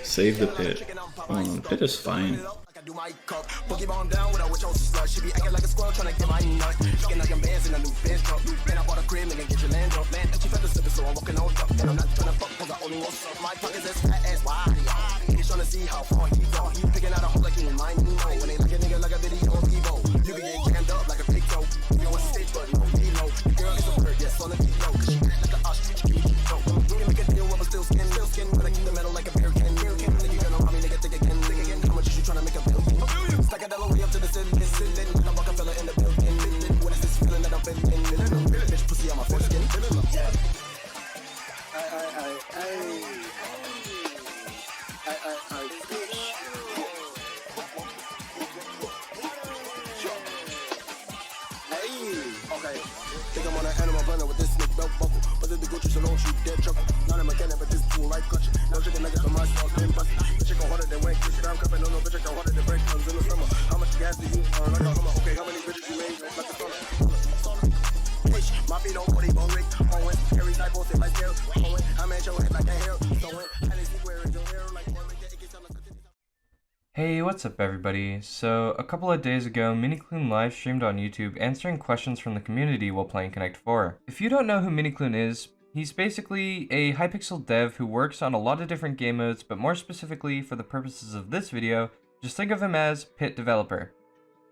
Save the pit. Pit is fine. Do my cup, boogie bomb down with a witch on slut. She be acting like a squirrel trying to get my nut. Kicking like I'm bands in a new Benz truck. And I bought a crib and get your land up. Land, and she fed the slipper, so I'm walking on top. And I'm not trying to fuck, cause I only want some. My pockets as fat as wide. He's trying to see how far he go. He picking out a hole like he in mind Nemo. When they look at nigga like a video on Evo. You be getting jammed up like a pig toe. You want to stage, but no D-Lo. The girl is a bird, yes, on the D-Lo. Cause she act like a ostrich, keep it dope. We can make a deal, rubber still skin. But I keep the metal like a bear can. Nigga, you gonna rob me, nigga, think again. How much is you trying to make a bill? Stack a dollar way up to the ceiling. I'm a fella in the building. What is this feeling that I'm feeling? Bitch, pussy on my foreskin. Okay. Think I'm on an animal blender with this slick belt buckle. But the Gucci so don't shoot dead chuckle. Not a mechanic, but this tool like clutch. No chicken nuggets for my sauce, been busted. The chicken harder than wet, kiss it, I'm cupping. No, bitch, I go harder than break comes in the summer. How much gas do you earn? Like a Hummer. Okay, how many bitches you made? Like a sauna. Fish, my feet on body, bone rig. Owen, Harry typos, they like hair. Owen, I made your head like a hair. Sewing, I didn't see where it's your hair. Like one, make it sound like a. Hey, what's up everybody? So, a couple of days ago, Minikloon live streamed on YouTube answering questions from the community while playing Connect 4. If you don't know who Minikloon is, he's basically a Hypixel dev who works on a lot of different game modes, but more specifically for the purposes of this video, just think of him as Pit Developer.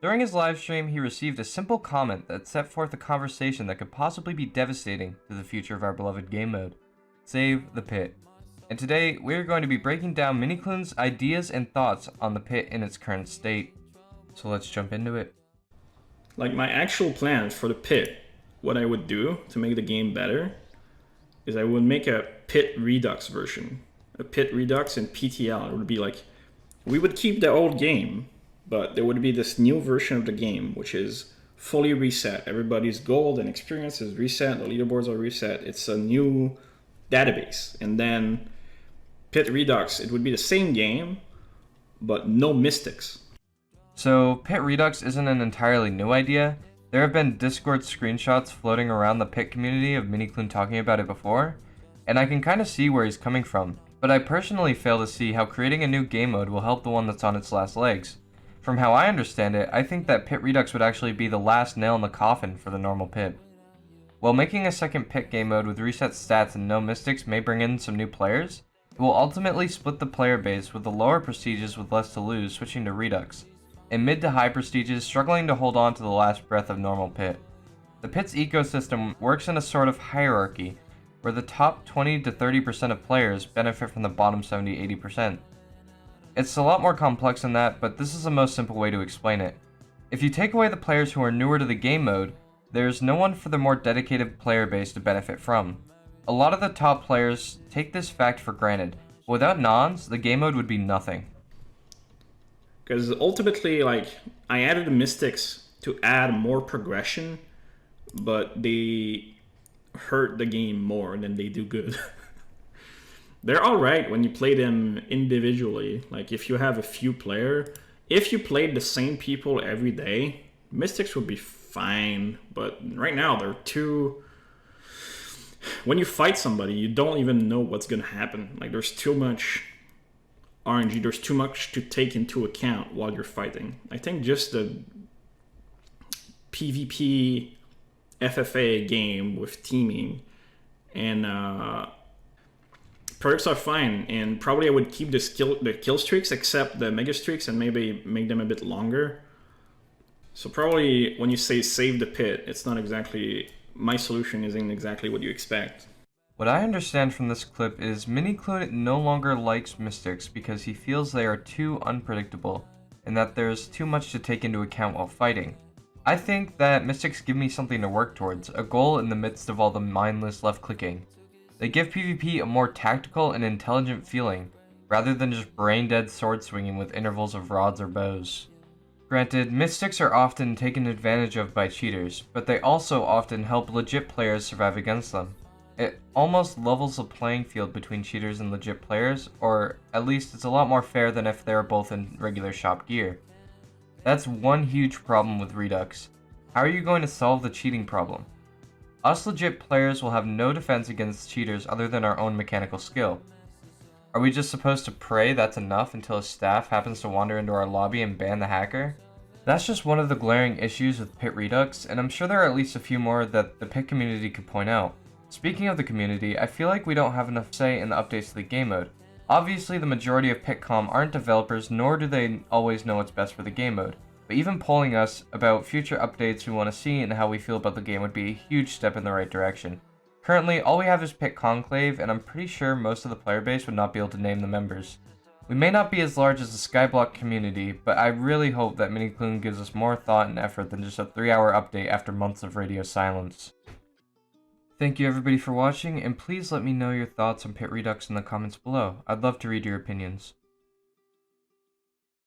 During his live stream, he received a simple comment that set forth a conversation that could possibly be devastating to the future of our beloved game mode. Save the Pit. And today, we're going to be breaking down Minikloon's ideas and thoughts on the pit in its current state. So let's jump into it. Like my actual plan for the pit, what I would do to make the game better is I would make a Pit Redux version. A Pit Redux and PTL. It would be like, we would keep the old game, but there would be this new version of the game, which is fully reset. Everybody's gold and experience is reset, the leaderboards are reset. It's a new database. And then Pit Redux, it would be the same game, but no mystics. So, Pit Redux isn't an entirely new idea. There have been Discord screenshots floating around the Pit community of Minikloon talking about it before, and I can kind of see where he's coming from. But I personally fail to see how creating a new game mode will help the one that's on its last legs. From how I understand it, I think that Pit Redux would actually be the last nail in the coffin for the normal Pit. While making a second Pit game mode with reset stats and no mystics may bring in some new players, it will ultimately split the player base with the lower prestiges with less to lose switching to Redux, and mid to high prestiges struggling to hold on to the last breath of normal Pit. The Pit's ecosystem works in a sort of hierarchy, where the top 20 to 30% of players benefit from the bottom 70-80%. It's a lot more complex than that, but this is the most simple way to explain it. If you take away the players who are newer to the game mode, there's no one for the more dedicated player base to benefit from. A lot of the top players take this fact for granted. Without nons, the game mode would be nothing. Because ultimately, like, I added the mystics to add more progression, but they hurt the game more than they do good. They're alright when you play them individually. Like, if you have a few player, if you played the same people every day, mystics would be fine. But right now, they're too... When you fight somebody, you don't even know what's gonna happen. Like, there's too much RNG, there's too much to take into account while you're fighting. I think just the PvP FFA game with teaming and perks are fine, and probably I would keep the kill streaks except the mega streaks and maybe make them a bit longer. So probably when you say save the pit, it's not exactly, my solution isn't exactly what you expect. What I understand from this clip is Minikloon no longer likes mystics because he feels they are too unpredictable, and that there's too much to take into account while fighting. I think that mystics give me something to work towards, a goal in the midst of all the mindless left clicking. They give PvP a more tactical and intelligent feeling, rather than just brain-dead sword swinging with intervals of rods or bows. Granted, mystics are often taken advantage of by cheaters, but they also often help legit players survive against them. It almost levels the playing field between cheaters and legit players, or at least it's a lot more fair than if they were both in regular shop gear. That's one huge problem with Redux. How are you going to solve the cheating problem? Us legit players will have no defense against cheaters other than our own mechanical skill. Are we just supposed to pray that's enough until a staff happens to wander into our lobby and ban the hacker? That's just one of the glaring issues with Pit Redux, and I'm sure there are at least a few more that the Pit community could point out. Speaking of the community, I feel like we don't have enough say in the updates to the game mode. Obviously, the majority of PitCom aren't developers, nor do they always know what's best for the game mode. But even polling us about future updates we want to see and how we feel about the game would be a huge step in the right direction. Currently, all we have is Pit Conclave, and I'm pretty sure most of the player base would not be able to name the members. We may not be as large as the Skyblock community, but I really hope that Minikloon gives us more thought and effort than just a 3-hour update after months of radio silence. Thank you everybody for watching, and please let me know your thoughts on Pit Redux in the comments below. I'd love to read your opinions.